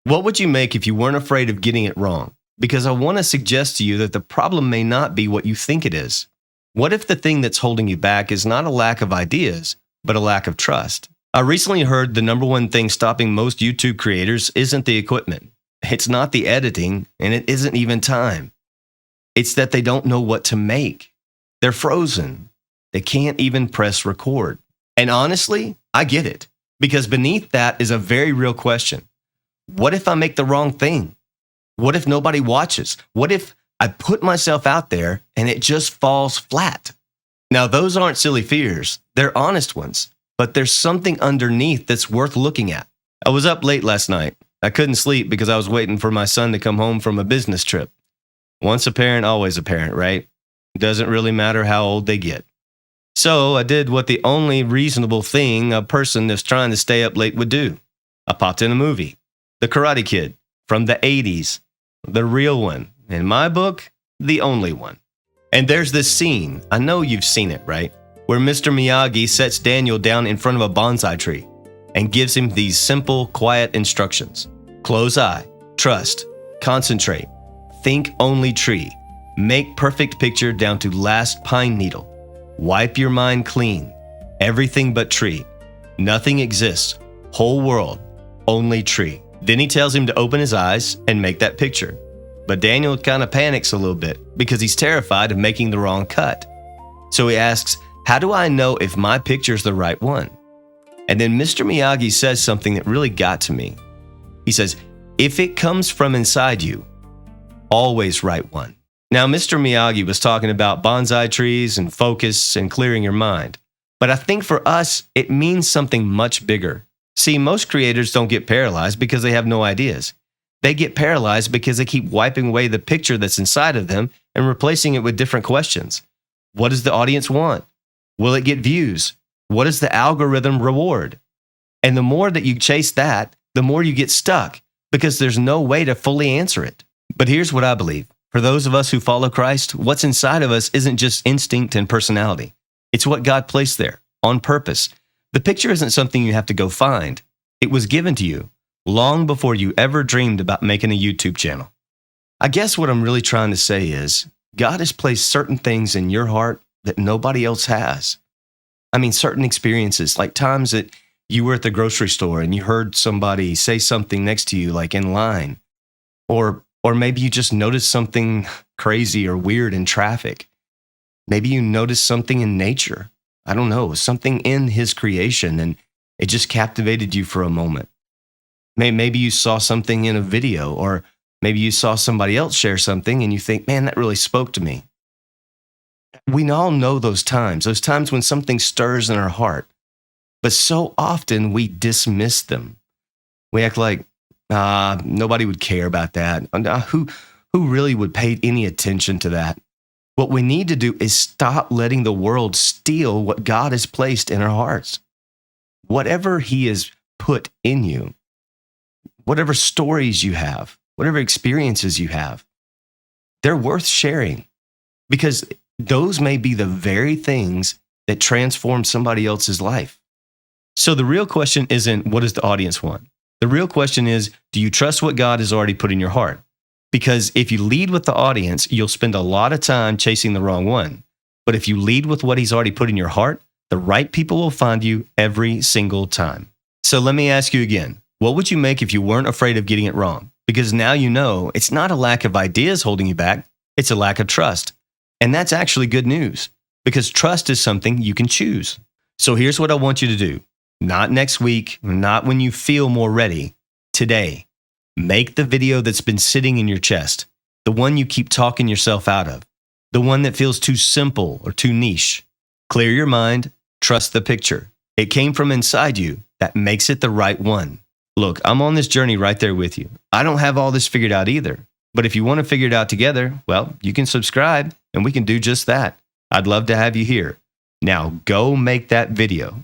What would you make if you weren't afraid of getting it wrong? Because I want to suggest to you that the problem may not be what you think it is. What if the thing that's holding you back is not a lack of ideas, but a lack of trust? I recently heard the number one thing stopping most YouTube creators isn't the equipment. It's not the editing, and it isn't even time. It's that they don't know what to make. They're frozen. They can't even press record. And honestly, I get it, because beneath that is a very real question. What if I make the wrong thing? What if nobody watches? What if I put myself out there and it just falls flat? Now, those aren't silly fears. They're honest ones. But there's something underneath that's worth looking at. I was up late last night. I couldn't sleep because I was waiting for my son to come home from a business trip. Once a parent, always a parent, right? It doesn't really matter how old they get. So I did what the only reasonable thing a person that's trying to stay up late would do. I popped in a movie, The Karate Kid, from the 80s. The real one. In my book, the only one. And there's this scene, I know you've seen it, right? Where Mr. Miyagi sets Daniel down in front of a bonsai tree and gives him these simple, quiet instructions. Close eye, trust, concentrate, think only tree, make perfect picture down to last pine needle, wipe your mind clean, everything but tree, nothing exists, whole world, only tree. Then he tells him to open his eyes and make that picture. But Daniel kind of panics a little bit because he's terrified of making the wrong cut. So he asks, how do I know if my picture's the right one? And then Mr. Miyagi says something that really got to me. He says, if it comes from inside you, always write one. Now, Mr. Miyagi was talking about bonsai trees and focus and clearing your mind. But I think for us, it means something much bigger. See, most creators don't get paralyzed because they have no ideas. They get paralyzed because they keep wiping away the picture that's inside of them and replacing it with different questions. What does the audience want? Will it get views? What does the algorithm reward? And the more that you chase that, the more you get stuck because there's no way to fully answer it. But here's what I believe. For those of us who follow Christ, what's inside of us isn't just instinct and personality. It's what God placed there on purpose. The picture isn't something you have to go find. It was given to you long before you ever dreamed about making a YouTube channel. I guess what I'm really trying to say is God has placed certain things in your heart that nobody else has. I mean, certain experiences, like times that you were at the grocery store and you heard somebody say something next to you, like in line, or maybe you just noticed something crazy or weird in traffic. Maybe you noticed something in nature. I don't know, something in His creation, and it just captivated you for a moment. Maybe you saw something in a video, or maybe you saw somebody else share something and you think, man, that really spoke to me. We all know those times when something stirs in our heart, but so often we dismiss them. We act like, nobody would care about that. Who really would pay any attention to that? What we need to do is stop letting the world steal what God has placed in our hearts. Whatever He has put in you, whatever stories you have, whatever experiences you have, they're worth sharing because those may be the very things that transform somebody else's life. So the real question isn't, what does the audience want? The real question is, do you trust what God has already put in your heart? Because if you lead with the audience, you'll spend a lot of time chasing the wrong one. But if you lead with what He's already put in your heart, the right people will find you every single time. So let me ask you again, what would you make if you weren't afraid of getting it wrong? Because now you know it's not a lack of ideas holding you back, it's a lack of trust. And that's actually good news, because trust is something you can choose. So here's what I want you to do. Not next week, not when you feel more ready. Today, make the video that's been sitting in your chest, the one you keep talking yourself out of, the one that feels too simple or too niche. Clear your mind, trust the picture. It came from inside you. That makes it the right one. Look, I'm on this journey right there with you. I don't have all this figured out either. But if you want to figure it out together, well, you can subscribe and we can do just that. I'd love to have you here. Now go make that video.